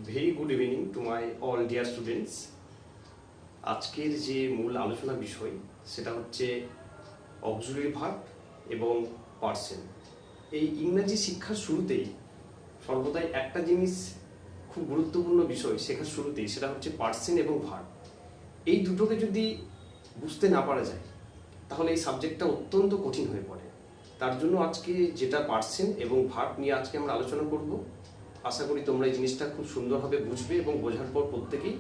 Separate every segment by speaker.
Speaker 1: Very good evening to my all dear students. আজকের যে মূল আলোচনা বিষয় সেটা হচ্ছে অক্সিলারি ভার্ব এবং পার্সন। এই ইংরেজি শিক্ষার শুরুতেই সর্বদাই একটা জিনিস খুব গুরুত্বপূর্ণ বিষয় শেখার শুরুতেই, সেটা হচ্ছে পার্সন এবং ভার্ব। এই দুটোকে যদি বুঝতে না পারা যায় তাহলে এই সাবজেক্টটা অত্যন্ত কঠিন হয়ে পড়ে। তার জন্য আজকে যেটা পার্সন এবং ভার্ব নিয়ে আজকে আমরা আলোচনা করব, আশা করি তোমরা এই জিনিসটা খুব সুন্দরভাবে বুঝবে এবং বোঝার পর প্রত্যেকেই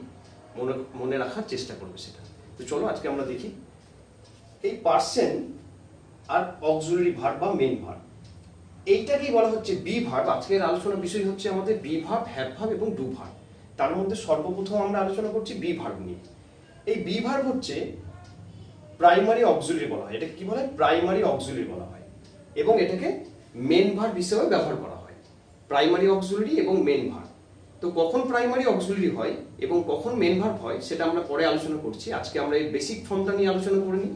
Speaker 1: মনে রাখার চেষ্টা করবে সেটা। তো চলো আজকে আমরা দেখি এই পার্সন আর অক্সিলারি ভার্ব বা মেইন ভার্ব, এইটাকেই বলা হচ্ছে বি ভার্ব। আজকের আলোচনার বিষয় হচ্ছে আমাদের বি ভার্ব, হ্যাভ ভার্ব এবং ডু ভার্ব। তার মধ্যে সর্বপ্রথম আমরা আলোচনা করছি বি ভার্ব নিয়ে। এই বি ভার্ব হচ্ছে প্রাইমারি অক্সিলারি বলা হয়। এটাকে কি বলা হয়? প্রাইমারি অক্সিলারি বলা হয় এবং এটাকে মেন ভার্ব হিসেবে ব্যবহার করা হয়। প্রাইমারি অক্সিলারি এবং মেন ভার্ব। তো কখন প্রাইমারি অক্সিলারি হয় এবং কখন মেন ভার্ব হয় সেটা আমরা পরে আলোচনা করছি। আজকে আমরা এই বেসিক ফর্মটা নিয়ে আলোচনা করে নিই।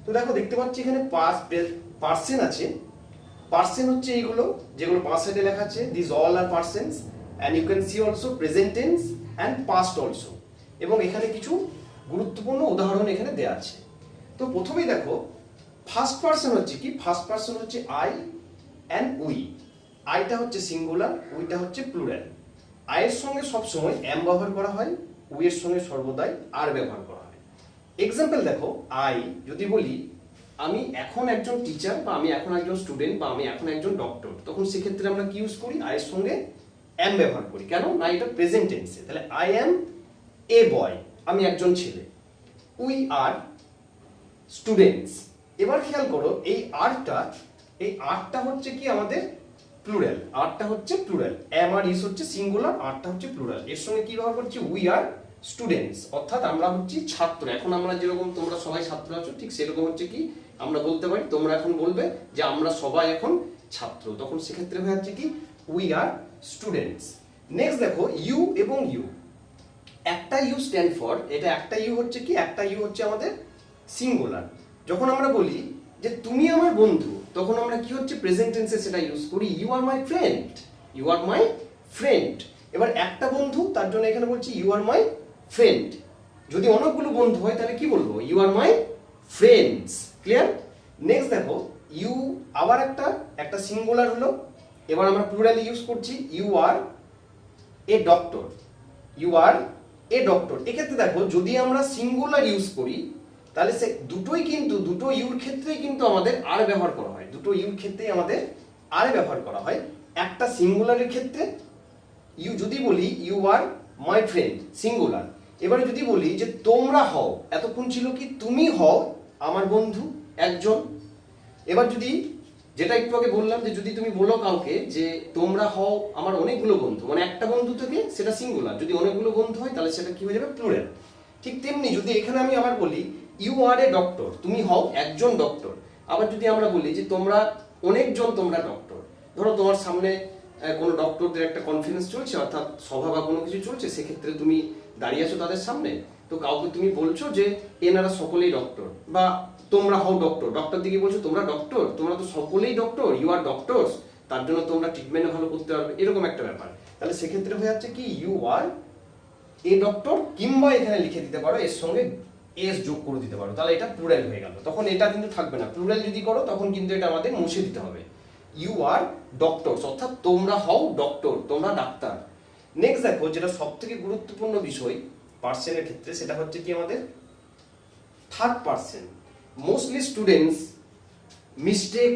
Speaker 1: তো দেখো, দেখতে পাচ্ছি এখানে পার্সন আছে। পার্সন হচ্ছে এইগুলো যেগুলো পাঁচ সাইডে লেখা আছে, this all are persons and you can see also present tense and past also. এবং এখানে কিছু গুরুত্বপূর্ণ উদাহরণ এখানে দেয়া আছে। তো প্রথমেই দেখো, ফার্স্ট পার্সন হচ্ছে কি? ফার্স্ট পার্সন হচ্ছে আই এন্ড উই। আইটা হচ্ছে সিঙ্গুলার, উইটা হচ্ছে প্লুরাল। আয়ের সঙ্গে সবসময় এম ব্যবহার করা হয়, উই এর সঙ্গে সর্বদাই আর ব্যবহার করা হয়। এক্সাম্পল দেখো, আই যদি বলি আমি এখন একজন টিচার, বা আমি এখন একজন স্টুডেন্ট, বা আমি এখন একজন ডক্টর, তখন সেক্ষেত্রে আমরা কি ইউজ করি? আয়ের সঙ্গে এম ব্যবহার করি। কেন না? এটা প্রেজেন্ট টেন্সে। তাহলে আই এম এ বয়, আমি একজন ছেলে। We are students. এবার খেয়াল করো, এই আরটা হচ্ছে কি আমাদের প্লুরাল। আরটা হচ্ছে প্লুরাল। এম আর ইস হচ্ছে সিঙ্গুলার, আরটা হচ্ছে প্লুরাল। এর সঙ্গে কি ব্যবহার করছি? উই আর স্টুডেন্টস, অর্থাৎ আমরা হচ্ছি ছাত্র। এখন আমরা যেরকম তোমরা সবাই ছাত্র আছো, ঠিক সেরকম হচ্ছে কি আমরা বলতে পারি, তোমরা এখন বলবে যে আমরা সবাই এখন ছাত্র, তখন সেক্ষেত্রে হয়ে যাচ্ছে কি উই আর স্টুডেন্টস। নেক্সট দেখো, ইউ এবং ইউ। একটা ইউ স্ট্যান্ড ফর, এটা একটা ইউ হচ্ছে কি? একটা ইউ হচ্ছে আমাদের সিঙ্গুলার। যখন আমরা বলি যে তুমি আমার বন্ধু, তখন আমরা কি হচ্ছে? প্রেজেন্ট টেন্সে সেটা ইউজ করি, you are my friend. You are my friend. এবার একটা বন্ধু, তার জন্য এখানে বলছি ইউ আর মাই ফ্রেন্ড। যদি অনেকগুলো বন্ধু হয় তাহলে কি বলবো? You are my friends. Clear? Next দেখো, ইউ আবার একটা সিঙ্গুলার হলো। এবার আমরা প্লুরালি ইউজ করছি, you are a doctor. You are a doctor. এক্ষেত্রে দেখো, যদি আমরা সিঙ্গুলার ইউজ করি তাহলে সে দুটো ইউর ক্ষেত্রেই কিন্তু আমাদের আর ব্যবহার করা হয়। দুটো ইউর ক্ষেত্রেই আমাদের আর ব্যবহার করা হয়। একটা সিঙ্গুলারের ক্ষেত্রে ইউ যদি বলি you are my friend, singular. এবারে যদি বলি যে তোমরা হও, এতক্ষণ ছিল কি তুমি হও আমার বন্ধু একজন। এবার যদি, যেটা একটু আগে বললাম, যে যদি তুমি বলো কাউকে যে তোমরা হও আমার অনেকগুলো বন্ধু, মানে একটা বন্ধু থেকে সেটা সিঙ্গুলার। যদি অনেকগুলো বন্ধু হয় তাহলে সেটা কি হয়ে যাবে? প্লুরাল। ঠিক তেমনি যদি এখানে আমি আবার বলি ইউ আর এ ডক্টর, তুমি হও একজন ডক্টর। আবার যদি আমরা বলি যে তোমরা অনেকজন তোমরা ডক্টর, ধরো তোমার সামনে কোনো ডক্টরদের একটা কনফারেন্স চলছে, অর্থাৎ সভা বা কোনো কিছু চলছে, সেক্ষেত্রে তুমি দাঁড়িয়ে আছো তাদের সামনে, তো কাউকে তুমি বলছো যে এনারা সকলেই ডক্টর, বা তোমরা হও ডক্টর। ডক্টর দিকে বলছো তোমরা ডক্টর, তোমরা তো সকলেই ডক্টর, ইউ আর ডক্টরস, তার জন্য তোমরা ট্রিটমেন্টও ভালো করতে পারবে, এরকম একটা ব্যাপার। তাহলে সেক্ষেত্রে হয়ে যাচ্ছে কি ইউ আর এ ডক্টর, কিংবা এখানে লিখে দিতে পারো এর সঙ্গে এস যোগ করে দিতে পারো, তাহলে এটা প্লুরাল হয়ে গেল। তখন এটা কিন্তু থাকবে না। প্লুরাল যদি করো তখন কিন্তু এটা আমাদের মুছে দিতে হবে। ইউ আর ডক্টরস, অর্থাৎ তোমরা হও ডক্টর, তোমরা ডাক্তার। নেক্সট দেখো, যেটা সবথেকে গুরুত্বপূর্ণ বিষয় পার্সনের ক্ষেত্রে, সেটা হচ্ছে কি আমাদের third person. Mostly students mistake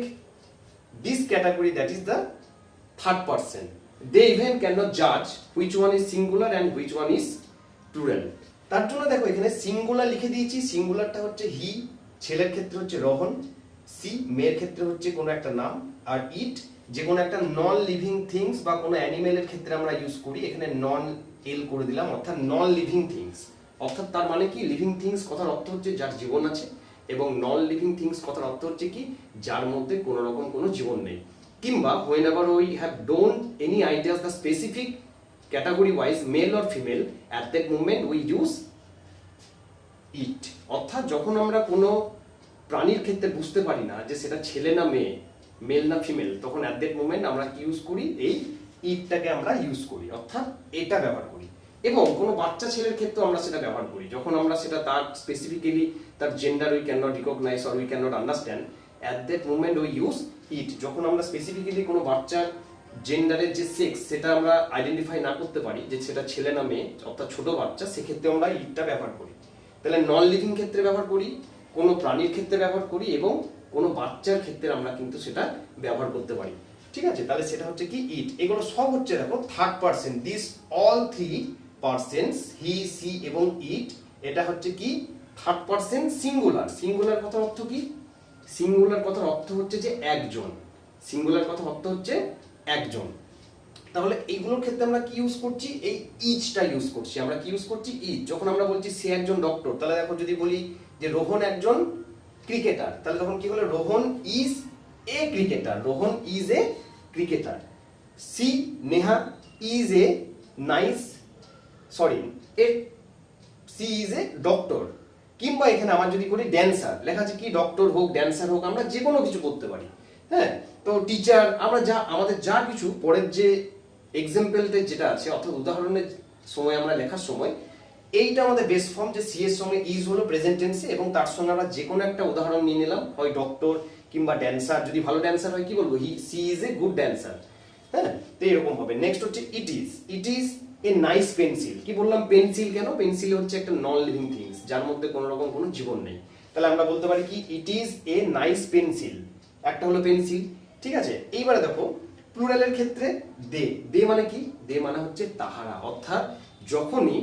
Speaker 1: this category, that is the third person. They even cannot judge which one is singular and which one is plural. তার জন্য দেখো এখানে সিঙ্গুলার লিখে দিয়েছি। সিঙ্গুলারটা হচ্ছে হি, ছেলের ক্ষেত্রে হচ্ছে রোহন। সি, মেয়ের ক্ষেত্রে হচ্ছে কোনো একটা নাম। আর ইট, যে কোনো একটা নন লিভিং থিংস বা কোনো অ্যানিমেলের ক্ষেত্রে আমরা ইউজ করি। এখানে নন এল করে দিলাম, অর্থাৎ নন লিভিং থিংস। অর্থাৎ তার মানে কি, লিভিং থিংস কথার অর্থ হচ্ছে যার জীবন আছে, এবং নন লিভিং থিংস কথার অর্থ হচ্ছে কি, যার মধ্যে কোনো রকম কোনো জীবন নেই। কিংবা whenever we have don't any ideas the specific category wise male or female, at that moment we use it. অর্থাৎ যখন আমরা কোনো প্রাণীর ক্ষেত্রে বুঝতে পারি না যে সেটা ছেলে না মেয়ে, মেল না ফিমেল, তখন at that moment আমরা কি ইউজ করি? এই ইটটাকে আমরা ইউজ করি, অর্থাৎ এটা ব্যবহার করি। এবং কোনো বাচ্চা ছেলের ক্ষেত্রেও আমরা সেটা ব্যবহার করি, যখন আমরা সেটা তার স্পেসিফিক্যালি তার gender we can not recognise or we can not understand, at that moment we use it. যখন আমরা স্পেসিফিক্যালি কোনো বাচ্চার জেন্ডারের যে সেক্স সেটা আমরা আইডেন্টিফাই না করতে পারি যে সেটা ছেলে না মেয়ে, অর্থাৎ ছোট বাচ্চা, সেক্ষেত্রে আমরা ইটটা ব্যবহার করি। তাহলে নন লিভিং ক্ষেত্রে ব্যবহার করি, কোনো প্রাণীর ক্ষেত্রে ব্যবহার করি, এবং কোনো বাচ্চার ক্ষেত্রে আমরা কিন্তু সেটা ব্যবহার করতে পারি। ঠিক আছে, তাহলে সেটা হচ্ছে কি ইট। এগুলো সব হচ্ছে দেখো third person, this all three persons, he she এবং ইট, এটা হচ্ছে কি থার্ড পারসন সিঙ্গুলার। সিঙ্গুলার কথার অর্থ কি? সিঙ্গুলার কথার অর্থ হচ্ছে যে একজন। সিঙ্গুলার কথার অর্থ হচ্ছে একজন। তাহলে এইগুলোর ক্ষেত্রে আমরা কি ইউজ করছি? এই ইচটা ইউজ করছি। আমরা কি ইউজ করছি? ইচ। যখন আমরা বলছি সে একজন ডক্টর, তাহলে দেখো যদি বলি যে রোহন একজন ক্রিকেটার, তাহলে তখন কি হলো? Rohan is a cricketer, Rohan is a cricketer. She Neha is a nice, sorry a she is a doctor. কিংবা এখানে আমার যদি করি ড্যান্সার, লেখা আছে কি ডক্টর হোক ড্যান্সার হোক, আমরা যে কোনো কিছু করতে পারি। হ্যাঁ, তো টিচার, আমরা যা আমাদের যা কিছু পরের যে এক্সাম্পলটা যেটা আছে, অর্থাৎ উদাহরণের সময় আমরা লেখার সময় এইটা আমাদের বেস ফর্ম, যে সি এর সঙ্গে ইজ হলো প্রেজেন্ট টেন্সে, এবং তার সঙ্গে আমরা যে কোনো একটা উদাহরণ নিয়ে নিলাম, হয় ডক্টর কিংবা ড্যান্সার। যদি ভালো ড্যান্সার হয় কি বলবো? She is a good dancer. হ্যাঁ, তো এরকম হবে। নেক্সট হচ্ছে it is. It is a nice pencil. কি বললাম? পেন্সিল কেন? পেন্সিল হচ্ছে একটা নন লিভিং থিংস, যার মধ্যে কোনো রকম কোনো জীবন নেই। তাহলে আমরা বলতে পারি কি ইট ইজ এ নাইস পেন্সিল। একটা হলো পেন্সিল। ঠিক আছে, এইবারে দেখো প্লুরালের ক্ষেত্রে দে। দে মানে কি? দে মানে হচ্ছে তাহারা। অর্থাৎ যখনই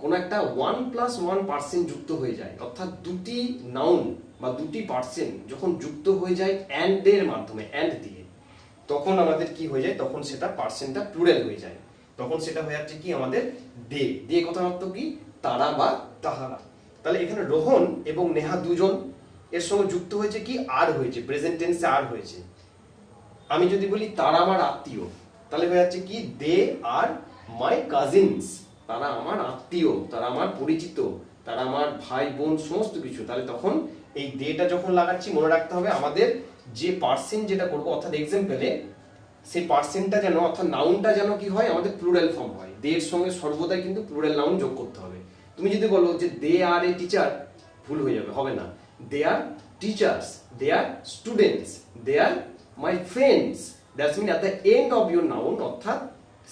Speaker 1: কোনো একটা 1+1 পার্সন যুক্ত হয়ে যায়, অর্থাৎ দুটি নাউন বা দুটি পার্সন যখন যুক্ত হয়ে যায় অ্যান্ড এর মাধ্যমে, অ্যান্ড দিয়ে, তখন আমাদের কি হয়ে যায়? তখন সেটা পার্সনটা প্লুরাল হয়ে যায়। তখন সেটা হয়ে যাচ্ছে কি আমাদের দে। দে কথার অর্থ কি? তারা বা তাহারা। তাহলে এখানে রোহন এবং নেহা দুজন, এর সঙ্গে যুক্ত হয়েছে কি? আর হয়েছে, প্রেজেন্ট টেন্সে আর হয়েছে। আমি যদি বলি তারা আমার আত্মীয়, তাহলে হয়ে যাচ্ছে কি? দে আর মাই কাজিনস। তারা আমার আত্মীয়, তারা আমার পরিচিত, তারা আমার ভাই বোন সমস্ত কিছু। তাহলে তখন এই দেটা যখন লাগাচ্ছি, মনে রাখতে হবে আমাদের যে পার্সন যেটা করবো, অর্থাৎ এক্সাম্পলে সেই পার্সনটা যেন, অর্থাৎ নাউনটা যেন কি হয়? আমাদের প্লুরাল ফর্ম হয়। দের সঙ্গে সর্বদাই কিন্তু প্লুরাল নাউন যোগ করতে হবে। তুমি যদি বলো যে দে আর এ টিচার, ভুল হয়ে যাবে, হবে না। They are teachers, they are students, they are my friends. That's mean at the end of your noun, অর্থাৎ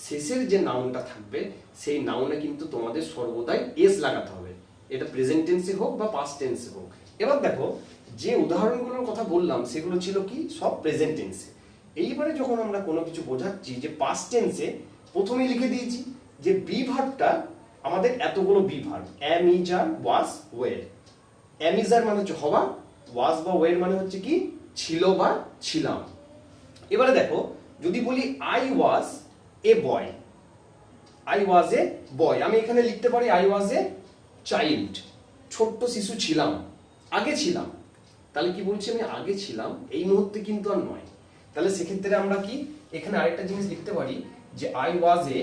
Speaker 1: শেষের যে নাউনটা থাকবে সেই নাউনে কিন্তু তোমাদের সর্বদাই এস লাগাতে হবে। এটা প্রেজেন্ট টেন্সে হোক বা পাস্ট টেন্সে হোক। এবার দেখো যে উদাহরণগুলোর কথা বললাম সেগুলো ছিল কি? সব প্রেজেন্ট টেন্সে। এইবারে যখন আমরা কোনো কিছু বোঝাচ্ছি যে পাস্ট টেন্সে, প্রথমেই লিখে দিয়েছি যে বি ভার্বটা আমাদের এতগুলো be verb, am is are was were. Am is are মানে হচ্ছে হওয়া, ওয়াজ বা ওয়ের মানে হচ্ছে কি? ছিল বা ছিলাম। এবারে দেখো যদি বলি I was A boy, I was এ বয়, আমি এখানে লিখতে পারি আই ওয়াজ এ চাইল্ড, ছোট্ট শিশু ছিলাম, আগে ছিলাম। তাহলে কি বলছি? আমি আগে ছিলাম, এই মুহূর্তে কিন্তু আর নয়। তাহলে সেক্ষেত্রে আমরা কি এখানে আরেকটা জিনিস লিখতে পারি যে আই ওয়াজ এ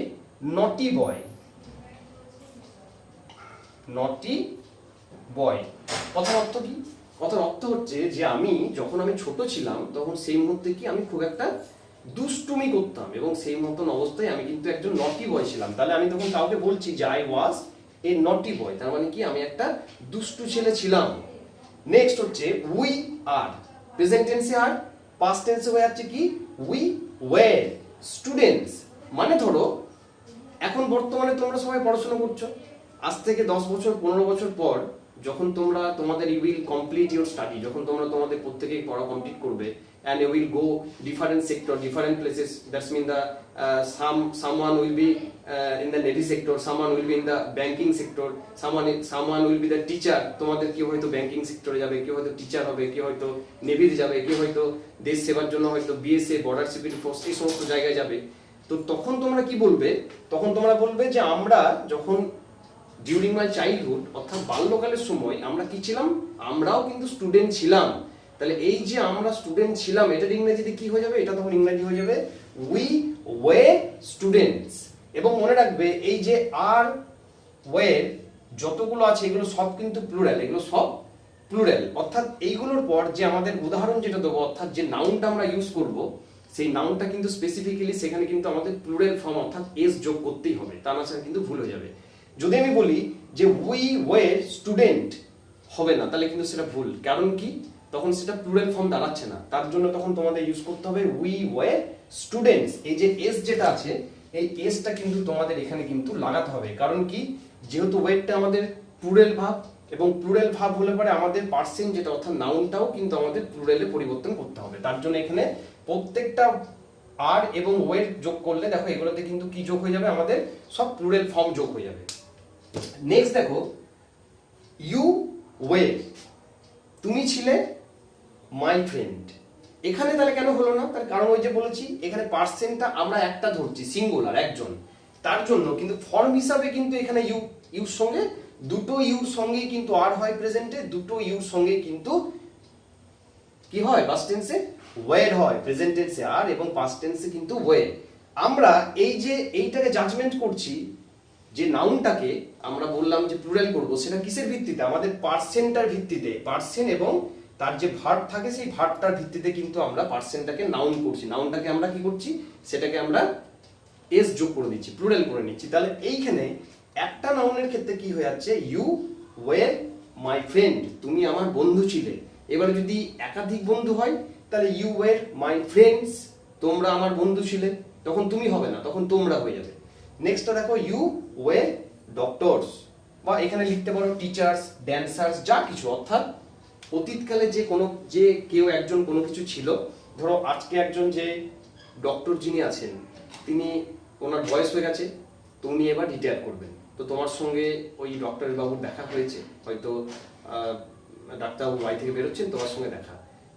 Speaker 1: নটি বয়, নটি বয়। কথার অর্থ কি? কথার অর্থ হচ্ছে যে আমি যখন আমি ছোট ছিলাম তখন সেই মুহূর্তে কি আমি খুব একটা দুষ্টুমি করতাম, এবং সেই মতন অবস্থায় আমি কিন্তু একজন নটি বয় ছিলাম। তাহলে আমি তখন কাউকে বলছি যে আই ওয়াজ এ নটি বয়, তার মানে কি আমি একটা দুষ্টু ছেলে ছিলাম। নেক্সট হচ্ছে উই আর, প্রেজেন্ট টেন্সে আর, পাস্ট টেন্সে হয়ে যাচ্ছে কি? We were students. মানে ধরো এখন বর্তমানে তোমরা সবাই পড়াশোনা করছো, আজ থেকে 10 বছর 15 বছর পর যখন তোমরা তোমাদের you will complete your study, যখন তোমরা তোমাদের প্রত্যেকেই পড়া কমপ্লিট করবে, and you will go different sector, different places. That's mean the someone will be in the navy sector, someone will be in the banking sector, someone will be the teacher. তোমাদের কি হয়তো banking সেক্টরে যাবে, কেউ হয়তো teacher হবে, কেউ হয়তো নেভিতে যাবে, কেউ হয়তো দেশ সেবার জন্য হয়তো বিএসএ বর্ডার সিকিউরিটি ফোর্স এই সমস্ত জায়গায় যাবে। তো তখন তোমরা কি বলবে? তখন তোমরা বলবে যে আমরা যখন ডিউরিং মাই চাইল্ডহুড, অর্থাৎ বাল্যকালের সময় আমরা কি ছিলাম? আমরাও কিন্তু স্টুডেন্ট ছিলাম। তাহলে এই যে আমরা স্টুডেন্ট ছিলাম, এটার ইংরেজিতে কি হয়ে যাবে? এটা তখন ইংরেজি হয়ে যাবে উই ওয়ে স্টুডেন্টস। এবং মনে রাখবে এই যে আর ওয়ে যতগুলো আছে এগুলো সব কিন্তু প্লুরাল, এগুলো সব প্লুরাল। অর্থাৎ এইগুলোর পর যে আমাদের উদাহরণ যেটা দেবো, অর্থাৎ যে নাউনটা আমরা ইউজ করব, সেই নাউনটা কিন্তু স্পেসিফিক্যালি সেখানে কিন্তু আমাদের প্লুরাল ফর্ম অর্থাৎ এস যোগ করতেই হবে, তা না ছাড়া কিন্তু ভুল হয়ে যাবে। যদি আমি বলি যে উই ওয়ার স্টুডেন্ট, হবে না, তাহলে কিন্তু সেটা ভুল। কারণ কি, তখন সেটা প্লুরাল ফর্ম দাঁড়াচ্ছে না, তার জন্য তখন তোমাদের ইউজ করতে হবে উই ওয়ার স্টুডেন্টস। এই যে এস যেটা আছে, এই এসটা কিন্তু তোমাদের এখানে কিন্তু লাগাতে হবে। কারণ কি, যেহেতু ওয়ারটা আমাদের প্লুরাল ভার্ব, এবং প্লুরাল ভার্ব হলে পরে আমাদের পার্সন যেটা অর্থাৎ নাউনটাও কিন্তু আমাদের প্লুরালে পরিবর্তন করতে হবে। তার জন্য এখানে প্রত্যেকটা আর এবং ওয়ের যোগ করলে দেখো এগুলোতে কিন্তু কি যোগ হয়ে যাবে, আমাদের সব প্লুরাল ফর্ম যোগ হয়ে যাবে। নেক্সট দেখো, ইউ ওয়ে, তুমি ছিলে মাই ফ্রেন্ড। এখানে তাহলে কেন হলো না, তার কারণ ওই যে বলেছি এখানে পার্সনটা আমরা একটা ধরছি, সিঙ্গুলার একজন, তার জন্য কিন্তু ফর্ম হিসাবে কিন্তু এখানে ইউর সঙ্গে দুটো ইউর সঙ্গে কিন্তু আর হয় প্রেজেন্টে, দুটো ইউর সঙ্গে কিন্তু কি হয় পাস্ট টেন্সে ওয়ের হয়, প্রেজেন্ট টেন্সে আর এবং পাস্ট টেন্সে কিন্তু ওয়ে। আমরা এই যে এইটাকে জাজমেন্ট করছি, যে নাউনটাকে আমরা বললাম যে প্লুরাল করব, সেটা কিসের ভিত্তিতে, আমাদের পার্সেন্টার ভিত্তিতে। পার্সেন এবং তার যে ভার্ব থাকে সেই ভার্বটার ভিত্তিতে কিন্তু আমরা পার্সেন্টটাকে নাউন করছি, নাউনটাকে আমরা কি করছি, সেটাকে আমরা এস যোগ করে দিচ্ছি, প্লুরাল করে নিচ্ছি। তাহলে এইখানে একটা নাউনের ক্ষেত্রে কি হয়ে যাচ্ছে, ইউ ওয়ার মাই ফ্রেন্ড, তুমি আমার বন্ধু ছিলে। এবারে যদি একাধিক বন্ধু হয় তাহলে ইউ ওয়ার মাই ফ্রেন্ডস, তোমরা আমার বন্ধু ছিলে, তখন তুমি হবে না, তখন তোমরা হয়ে যাবে। নেক্সটটা দেখো, ইউ ওয়ার ডক্টরস, বা এখানে লিখতে পারো টিচার্স, ড্যান্সার্স, যা কিছু, অর্থাৎ অতীতকালে যে কেউ একজন কোনো কিছু ছিল। ধরো আজকে একজন যে ডক্টর যিনি আছেন, তিনি ওনার বয়স হয়ে গেছে, তো উনি এবার রিটায়ার করবেন। তো তোমার সঙ্গে ওই ডক্টর বাবুর দেখা হয়েছে, হয়তো ডাক্তারবাবু বাড়ি থেকে বেরোচ্ছেন, তোমার সঙ্গে দেখা।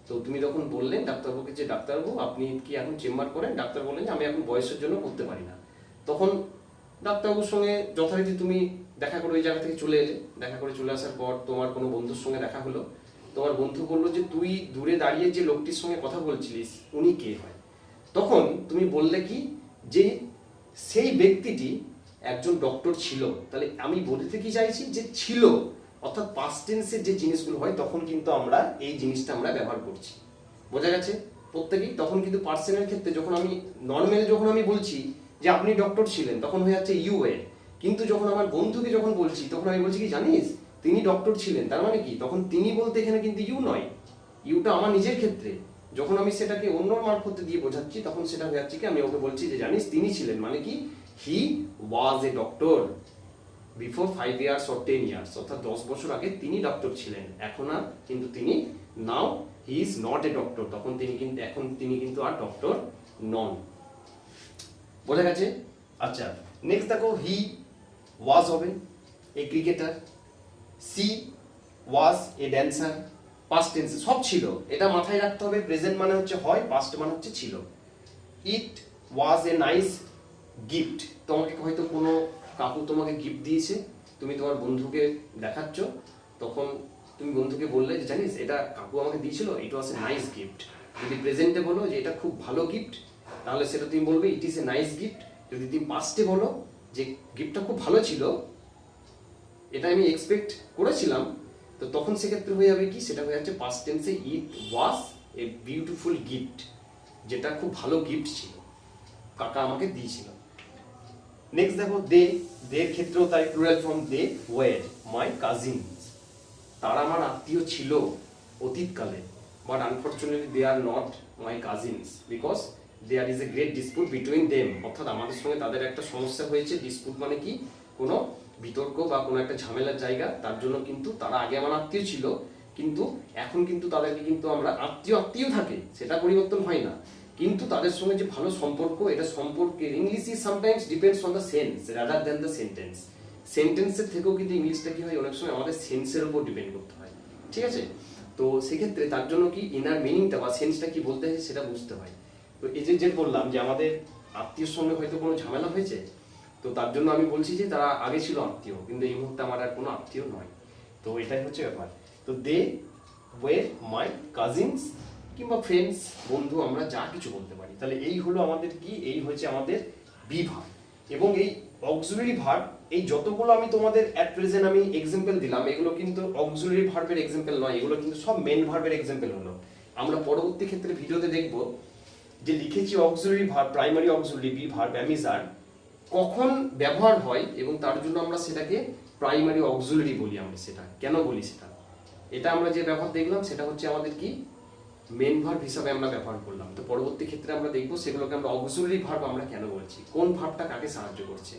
Speaker 1: তো তুমি তখন বললেন ডাক্তারবাবুকে যে ডাক্তারবাবু আপনি কি এখন চেম্বার করেন? ডাক্তার বললেন যে আমি এখন বয়সের জন্য করতে পারি না। তখন ডাক্তারবাবুর সঙ্গে যথারীতি তুমি দেখা করে ওই জায়গা থেকে চলে এলে, দেখা করে চলে আসার পর তোমার কোনো বন্ধুর সঙ্গে দেখা হলো, তোমার বন্ধু বললো যে তুই দূরে দাঁড়িয়ে যে লোকটির সঙ্গে কথা বলছিলিস উনি কে হয়? তখন তুমি বললে কি, যে সেই ব্যক্তিটি একজন ডক্টর ছিল। তাহলে আমি বলতে কি চাইছি, যে ছিল, অর্থাৎ পাস্ট টেন্সের যে জিনিসগুলো হয় তখন কিন্তু আমরা এই জিনিসটা আমরা ব্যবহার করছি। বোঝা গেছে প্রত্যেকেই? তখন কিন্তু পার্সনের ক্ষেত্রে যখন আমি নর্মাল যখন আমি বলছি যে আপনি ডক্টর ছিলেন, তখন হয়ে যাচ্ছে ইউ ওয়ার। কিন্তু যখন আমার বন্ধুকে যখন বলছি তখন আমি বলছি কি জানিস তিনি ডক্টর ছিলেন, তার মানে কি, তখন তিনি বলতে এখানে কিন্তু ইউ নয়, ইউটা আমার নিজের ক্ষেত্রে। যখন আমি সেটাকে অন্য মারফত দিয়ে বোঝাচ্ছি তখন সেটা হয়ে যাচ্ছে কি, আমি ওকে বলছি যে জানিস তিনি ছিলেন, মানে কি, he was a doctor before 5 years or 10 years, অর্থাৎ 10 বছর আগে তিনি ডক্টর ছিলেন, এখন আর কিন্তু তিনি, now he is not a doctor, তখন তিনি কিন্তু, এখন তিনি কিন্তু আর ডক্টর নন। বোঝা গেছে? আচ্ছা, নেক্সট দেখো, হি ওয়াজ হবে a cricketer, she was a dancer, past টেন্সে সব ছিল, এটা মাথায় রাখতে হবে। প্রেজেন্ট মানে হচ্ছে হয়, পাস্ট মানে হচ্ছে ছিল। ইট ওয়াজ এ নাইস গিফট, তোমাকে হয়তো কোনো কাকু তোমাকে গিফট দিয়েছে, তুমি তোমার বন্ধুকে দেখাচ্ছ, তখন তুমি বন্ধুকে বললে যে জানিস এটা কাকু আমাকে দিয়েছিল, ইট ওয়াজ এ নাইস গিফট। যদি প্রেজেন্টে বলো যে এটা খুব ভালো গিফট, তাহলে সেটা তুমি বলবে ইট ইজ এ নাইস গিফট। যদি তুমি পাস্টে বলো যে গিফটটা খুব ভালো ছিল, এটা আমি এক্সপেক্ট করেছিলাম, তো তখন সেক্ষেত্রে হয়ে যাবে কি, সেটা হয়ে যাচ্ছে পাস্ট টেন্সে ইট ওয়াজ এ বিউটিফুল গিফট, যেটা খুব ভালো গিফট ছিল, কাকা আমাকে দিয়েছিল। নেক্সট দেখো, দের ক্ষেত্রেও তাই, plural form they were my cousins, তারা আমার আত্মীয় ছিল অতীতকালে, but unfortunately they are not my cousins because there is a great dispute between them, অর্থাৎ আমাদের সঙ্গে তাদের একটা সমস্যা হয়েছে। ডিসপুট মানে কি, কোনো বিতর্ক বা কোনো একটা ঝামেলার জায়গা, তার জন্য কিন্তু তারা আগে আমার আত্মীয় ছিল, কিন্তু এখন কিন্তু তাদেরকে কিন্তু আমরা আত্মীয় থাকে, সেটা পরিবর্তন হয় না, কিন্তু তাদের সঙ্গে যে ভালো সম্পর্ক, এটা সম্পর্কের English is sometimes depends on the sense rather than the sentence. সেন্টেন্সের থেকেও কিন্তু ইংলিশটা কি হয়, অনেক সময় আমাদের সেন্সের উপর ডিপেন্ড করতে হয়, ঠিক আছে? তো সেক্ষেত্রে তার জন্য কি ইনার মিনিংটা বা সেন্সটা কি বলতে হয় সেটা বুঝতে হয়। তো এই যে বললাম যে আমাদের আত্মীয়র সঙ্গে হয়তো কোনো ঝামেলা হয়েছে, তো তার জন্য আমি বলছি যে তারা আগে ছিল আত্মীয়, কিন্তু এই মুহূর্তে আমার আর কোনো আত্মীয় নয়। তো এটাই হচ্ছে ব্যাপার। তো দে ওয়ার মাই কাজিনস কিংবা ফ্রেন্ডস, বন্ধু, আমরা যা কিছু বলতে পারি। তাহলে এই হলো আমাদের কি, এই হচ্ছে আমাদের বি ভার্ব। এবং এই অক্সিলারি ভার্ব, এই যতগুলো আমি তোমাদের অ্যাট প্রেজেন্ট আমি এক্সাম্পল দিলাম, এগুলো কিন্তু অক্সিলারি ভার্বের এক্সাম্পল নয়, এগুলো কিন্তু সব মেন ভার্বের এক্সাম্পল হলো। আমরা পরবর্তী ক্ষেত্রে ভিডিওতে দেখব যে লিখেছি auxiliary verb, primary auxiliary be verb am is are কখন ব্যবহার হয় এবং তার জন্য আমরা সেটাকে প্রাইমারি অক্সিলারি বলি। আমরা সেটা কেন বলি সেটা, এটা আমরা যে ব্যবহার দেখলাম সেটা হচ্ছে আমাদের কি মেন ভার্ব হিসাবে আমরা ব্যবহার করলাম। তো পরবর্তী ক্ষেত্রে আমরা দেখবো সেগুলোকে আমরা অক্সিলারি ভার্ব আমরা কেন বলছি, কোন ভার্বটা কাকে সাহায্য করছে।